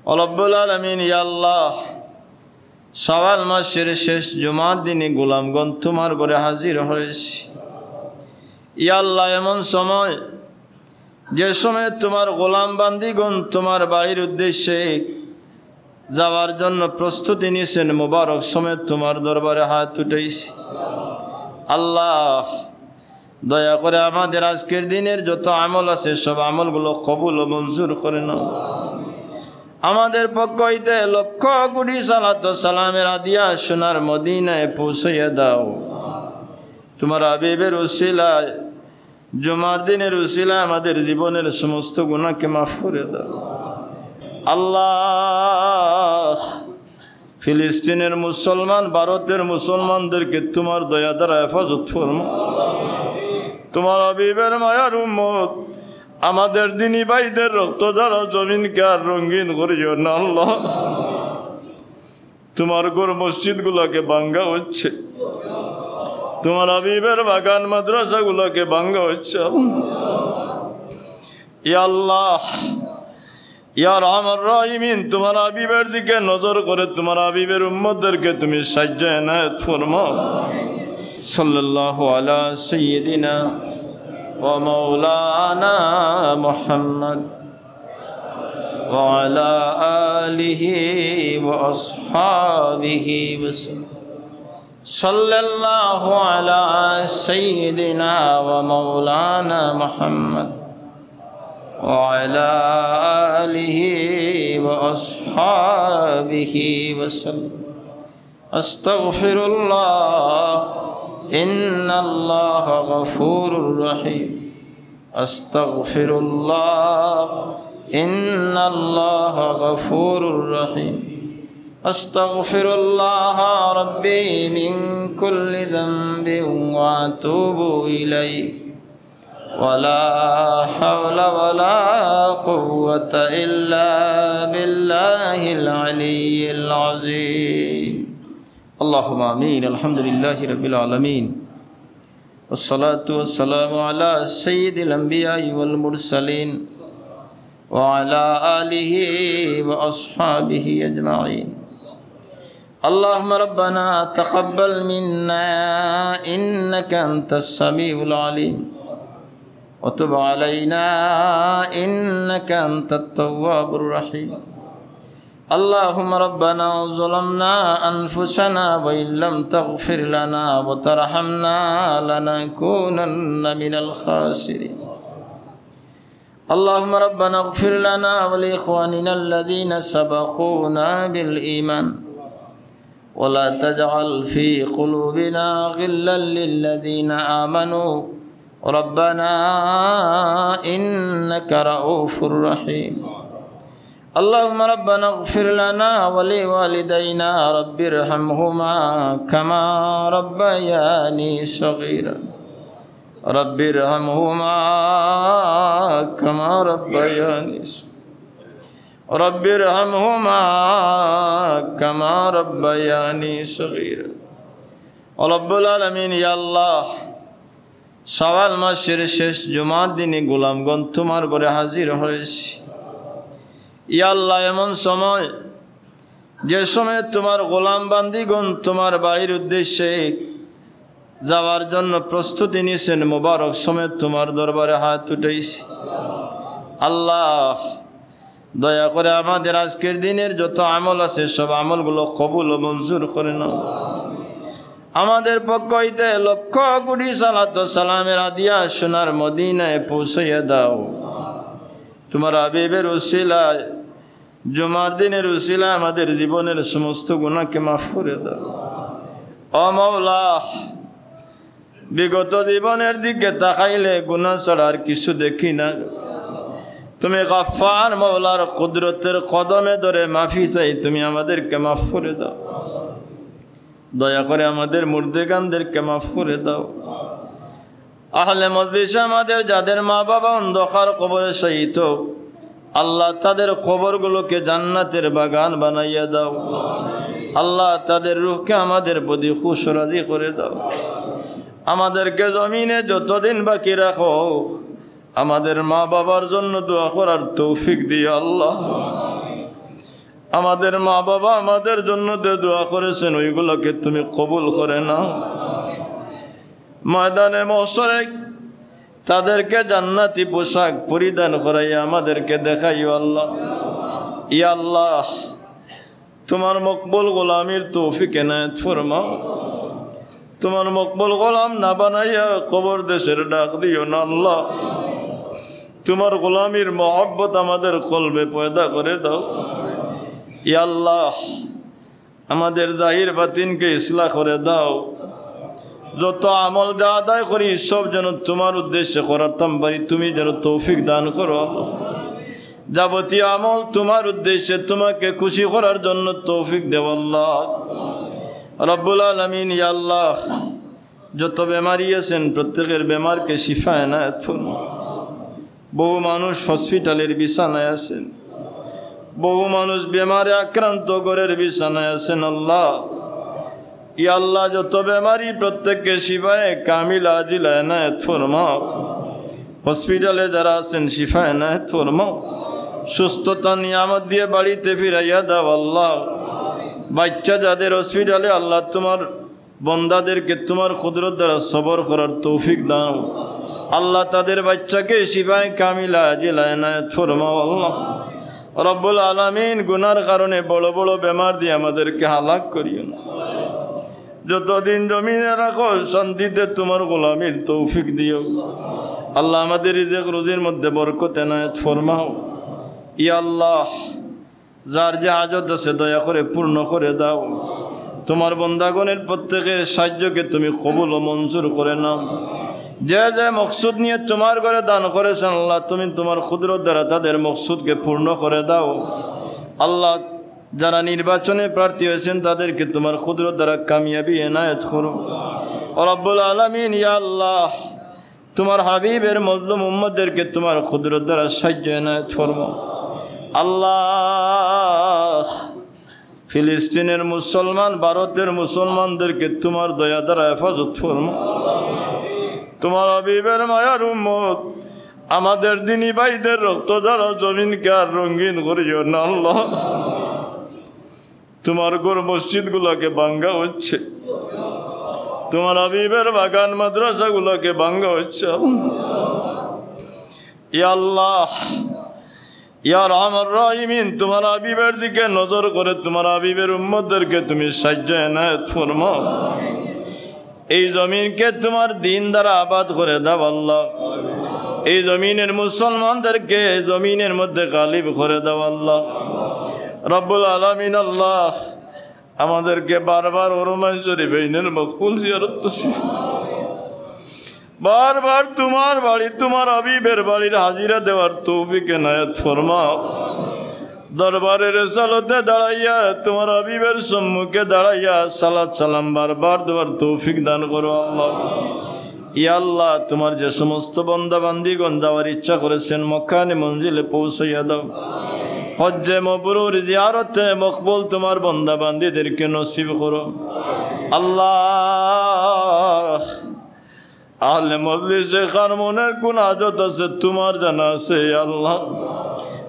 রব্বুল আলামিন ইয়া আল্লাহ শাওয়াল মাসের শেষ জুমার দিনে গোলামগণ তোমার ঘরে হাজির হয়েছে। ইয়া আল্লাহ এমন সময় যে সময় তোমার গোলাম বান্দিগণ তোমার বাড়ির উদ্দেশ্যে যাওয়ার জন্য প্রস্তুতি নিয়েছেন, মুবারক সময় তোমার দরবারে হাত উঠাইছি। আল্লাহ দয়া করে আমাদের আজকের দিনের যত আমল আছে সব আমলগুলো কবুল ও মঞ্জুর করে নাও। আমাদের পক্ষ হইতে লক্ষ কোটি সালাত ও সালামের হাদিয়া সোনার মদিনায় পৌঁছাইয়া দাও। তোমার হাবিবের উসিলায় জুমার দিনের উসিলায় আমাদের জীবনের সমস্ত গুনাহকে মাফ করে দাও। আল্লাহ ফিলিস্তিনের মুসলমান, ভারতের মুসলমানদেরকে তোমার দয়া দ্বারা হেফাজত ফরমাও। তোমার হাবিবের মায়ার উম্মত আমাদের দিনী ভাইদের রক্ত দ্বারা জমিনকে আর রঙিন করিও না আল্লাহ। তোমার ঘর মসজিদ গুলাকে ভাঙ্গা হচ্ছে, তোমার হাবিবের বাগান মাদ্রাসা গুলাকে ভাঙ্গা হচ্ছে। ইয়া আল্লাহ ইয়া রাহমান রাহিমিন, তোমার হাবিবের দিকে নজর করে তোমার হাবিবের উম্মতদেরকে তুমি সাহায্য এনায়েত ফরমাও। সাল্লাল্লাহু আলা সাইয়্যিদিনা ওয়া মাওলানা মুহাম্মদ ওয়া আলা আলিহি ওয়া আসহাবিহি ওয়াসাল্লাম। সাল্লাল্লাহু আলা সাইয়্যিদিনা ওয়া মাওলানা মুহাম্মদ ওয়া আলা আলিহি ওয়া আসহাবিহি ওয়াসাল্লাম। আস্তাগফিরুল্লাহ ইন্নাল্লাহা গফুরুর রহিম। আস্তাগফিরুল্লাহ ইন্নাল্লাহা গফুরুর রহিম। আস্তাগফিরুল্লাহ রাব্বি মিন কুল্লি যামবিন ওয়া আতুবু ইলাইহি ওয়ালা হাওলা ওয়ালা কুওয়াতা ইল্লা বিল্লাহিল আলিয়্যিল আযীম। আল্লাহুম্মা আমিন। আলহামদুলিল্লাহি রাব্বিল আলামিন ওয়াসসালাতু ওয়াসসালামু আলা সাইয়্যিদিল আমবিয়াই ওয়াল মুরসালিন ওয়া আলা আলিহি ওয়া আসহাবিহি আজমাইন। আল্লাহুম্মা রাব্বানা তাকাব্বাল মিন্না ইন্নাকা আনতাস সামিউল আলিম ওয়া তুব আলাইনা ইন্নাকা আনতাত তাওয়াবুর রহিম। اللهم ربنا ظلمنا أنفسنا وإن لم تغفر لنا وترحمنا لنكونن من الخاسرين. اللهم ربنا اغفر لنا ولإخواننا الذين سبقونا بالإيمان ولا تجعل في قلوبنا غلا للذين آمنوا ربنا إنك رؤوف رحيم. اللهم ربنا اغفر لنا ولوالدينا رب ارحمهما كما ربياني صغيرا رب ارحمهما كما ربياني رب ارحمهما كما ربياني صغيرا। رب العالمين يا الله শাওয়াল মাসের শেষ জুমার দিনে গোলামগণ তোমার ঘরে হাজির হয়েছে। ইয়া আল্লাহ এমন সময় যে সময় তোমার গোলাম বান্দিগণ তোমার বাড়ির উদ্দেশ্যে যাওয়ার জন্য প্রস্তুতি নিয়েছেন, মুবারক সময় তোমার দরবারে হাত উঠাইছি। আল্লাহ দয়া করে আমাদের আজকের দিনের যত আমল আছে সব আমলগুলো কবুল ও মঞ্জুর করে নাও। আমাদের পক্ষ হইতে লক্ষ কোটি সালাত ও সালামের হাদিয়া সোনার মদিনায় পৌঁছাইয়া দাও। তোমার হাবিবের উসিলায় জুমার দিনের উসিলায় আমাদের জীবনের সমস্ত গুনাহকে মাফ করে দাও। ও মাওলা, বিগত জীবনের দিকে তাকাইলে গুনাহ ছাড়া আর কিছু দেখি না। তুমি গফফার মাওলার কুদরতের কদমে ধরে মাফি চাই, তুমি আমাদেরকে মাফ করে দাও। দয়া করে আমাদের মুর্দেগানদেরকে মাফ করে দাও। আহলে মজলিস আমাদের যাদের মা বাবা অন্ধকার কবরে শহীদ, আল্লাহ তাদের কবরগুলোকে জান্নাতের বাগান বানাইয়া দাও। আল্লাহ তাদের রূহকে আমাদের প্রতি খুশ রাজি করে দাও। আমাদেরকে জমিনে যতদিন বাকি রাখো আমাদের মা বাবার জন্য দোয়া করার তৌফিক দিও আল্লাহ। আমাদের মা বাবা আমাদের জন্য যে দোয়া করেছেন ওইগুলোকে তুমি কবুল করে নাও। ময়দানে মহশরে তাদেরকে জান্নাতি পোশাক পরিধান করাইয়া আমাদেরকে দেখাইও আল্লাহ। ইয়া আল্লাহ, তোমার মকবুল গোলামির তৌফিক এনায়েত ফরমাও। তোমার মকবুল গোলাম না বানাইয়া কবর দেশের ডাক দিও না আল্লাহ। তোমার গোলামির মহব্বত আমাদের কলবে পয়দা করে দাও। ইয়া আল্লাহ, আমাদের জাহির বাতিনকে ইসলাহ করে দাও। যত আমল যা আদায় করি সব যেন তোমার উদ্দেশ্যে করাতাম পারি, তুমি যেন তৌফিক দান করো। যাবতীয় আমল তোমার উদ্দেশ্যে তোমাকে খুশি করার জন্য তৌফিক দেও আল্লাহ রব্বুল আলামিন। ইয়া আল্লাহ, যত বেমারি আছেন প্রত্যেকের বেমারকে শিফা এনায়েত ফরমাও। বহু মানুষ হসপিটালের বিছানায় আছেন, বহু মানুষ বেমারে আক্রান্ত ঘরের বিছানায় আছেন আল্লাহ। ইয়া আল্লাহ, যত বেমারি প্রত্যেককে শিফায়ে কামিল আজিল এনায়েত ফরমাও। হসপিটালে যারা আছেন শিফা এনায়েত ফরমাও। সুস্থতা নিয়ামত দিয়ে বাড়িতে ফিরাইয়া দাও আল্লাহ। বাচ্চা যাদের হসপিটালে আল্লাহ তোমার বন্দাদেরকে তোমার কুদরত দ্বারা সবর করার তৌফিক দাও আল্লাহ। তাদের বাচ্চাকে শিফায়ে কামিল আজিল এনায়েত ফরমাও আল্লাহ রব্বুল আলামিন। গুনার কারণে বড় বড় বেমার দিয়ে আমাদেরকে হালাক করিও না। যতদিন জমিনে রাখো শান্তিতে তোমার গোলামির তৌফিক দিও আল্লাহ। আমাদের রিজিক রুজির মধ্যে বরকত এনায়েত ফরমাও। ইয়া আল্লাহ, যার যে হাজত আছে দয়া করে পূর্ণ করে দাও। তোমার বন্দাগণের প্রত্যেকের সাহায্যকে তুমি কবুল ও মঞ্জুর করে নাও। যে যে মকসুদ নিয়ে তোমার ঘরে দান করেছেন আল্লাহ, তুমি তোমার কুদরত দ্বারা তাদের মকসুদকে পূর্ণ করে দাও আল্লাহ। যারা নির্বাচনে প্রার্থী হয়েছেন তাদেরকে তোমার কুদরত দ্বারা কামিয়াবি এনায়েত করো রব্বুল আলামিন। ইয়া আল্লাহ, তোমার হাবিবের মজলুম উম্মতদেরকে তোমার কুদরত দ্বারা সাহায্য এনায়েত ফরমাও আল্লাহ। ফিলিস্তিনের মুসলমান, ভারতের মুসলমানদেরকে তোমার দয়া দ্বারা হেফাজত ফরমাও। তোমার হাবিবের মায়ার উম্মত আমাদের দিনী ভাইদের রক্ত দ্বারা জমিনকে আর রঙিন করিও না আল্লাহ। তোমার ঘর মসজিদ গুলাকে ভাঙ্গা হচ্ছে, তোমার হাবিবের বাগান মাদ্রাসা গুলাকে ভাঙ্গা হচ্ছে। ইয়া আল্লাহ, ইয়া রাহমার রাহিমিন, তোমার হাবিবের দিকে নজর করে তোমার হাবিবের উম্মতদেরকে তুমি সাহায্য এনায়েত ফরমাও। এই জমিনকে তোমার দিন দ্বারা আবাদ করে দাও আল্লাহ। এই জমিনের মুসলমানদেরকে জমিনের মধ্যে গালিব করে দাও আল্লাহ রব্বুল আলামিন। আল্লাহ, আমাদেরকে বারবার ওরমান শরীফের মকবুল জিয়ারত নসিব, বারবার তোমার বাড়ি তোমার হাবিবের বাড়ির হাজিরা দেওয়ার তৌফিক এনায়েত ফরমাও। দরবারে রিসালতে দাঁড়াইয়া তোমার হাবিবের সম্মুখে দাঁড়াইয়া সালাত সালাম বারবার দেওয়ার তৌফিক দান করো আল্লাহ। ইয়া আল্লাহ, তোমার যে সমস্ত বান্দা বান্দিগণ যাওয়ার ইচ্ছা করেছেন মক্কানে মঞ্জিলে পৌঁছাইয়া দাও। হজ্জে মবরুর জিয়ারতে মকবুল তোমার বান্দা বান্দিদেরকে নসিব করো আল্লাহ। আহলে মজলিসে কার মনের কোন হাজত আছে তোমার জানা আছে আল্লাহ।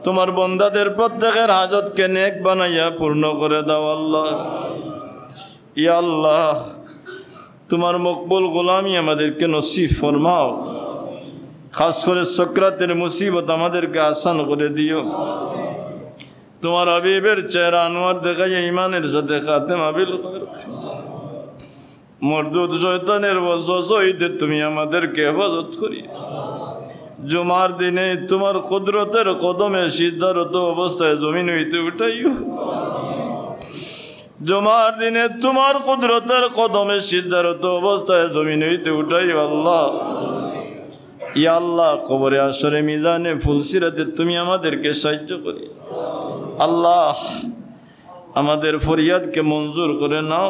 তোমার বন্দাদের প্রত্যেকের হাজতকে নেক বানাইয়া পূর্ণ করে দাও আল্লাহ। ইয়া আল্লাহ, তোমার মকবুল গোলামি আমাদেরকে নসিব ফরমাও। খাস করে সকরাতের মুসিবত আমাদেরকে আসান করে দিও। তোমার হাবিবের চেহারা আনোয়ার দেখাইয়া ইমানের সাথে খাতেমা বিল মরদুদ শয়তানের ওয়াসওয়াসা হইতে তুমি আমাদেরকে হেফাজত করি। জুমার দিনে তোমার কুদরতের কদমে সিজদারত অবস্থায় জমিন হইতে উঠাইও। জুমার দিনে তোমার কুদরতের কদমে সিজদারত অবস্থায় জমিন হইতে উঠাইও আল্লাহ। ইয়া আল্লাহ, কবরে আসরে মিজানে ফুলসিরাতে তুমি আমাদেরকে সাহায্য করি আল্লাহ। আমাদের ফরিয়াদকে মঞ্জুর করে নাও।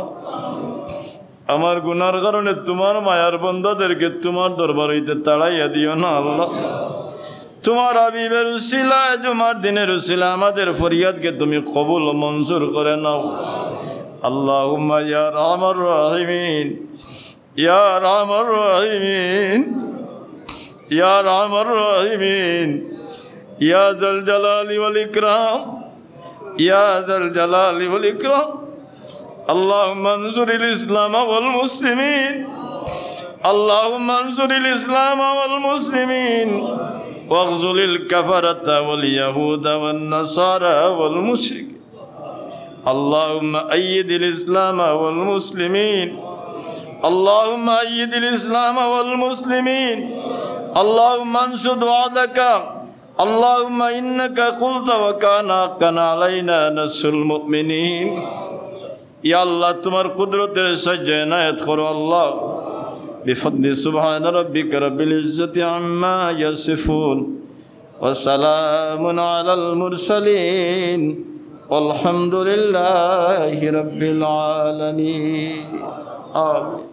আমার গুনার কারণে তোমার মায়ার বন্দাদেরকে তোমার দরবার হইতে তাড়াইয়া দিও না আল্লাহ। তোমার হাবিবের উসিলায় জুমার দিনের উসিলায় আমাদের ফরিয়াদকে তুমি কবুল ও মঞ্জুর করে নাও আল্লাহুম্মা ইয়া রাহমার রাহিমিন, ইয়া রাহমার রাহিমিন, ইয়া রাহমার রাহিমিন, ইয়া জাল জালালি ওয়াল ইকরাম। يا ذا الجلال والإكرام اللهم انصر الإسلام والمسلمين اللهم انصر الإسلام والمسلمين واخذل الكفرة واليهود والنصارى والمشركين اللهم أيد الإسلام والمسلمين اللهم أيد الإسلام والمسلمين اللهم انشد وعدك اللهم إنك قلت وكان حقا علينا نصر المؤمنين يا الله تمر قدرت سجدة عنایت کرو الله بفضل سبحان ربك رب العزة عما يصفون وسلام على المرسلين والحمد لله رب العالمين آمين.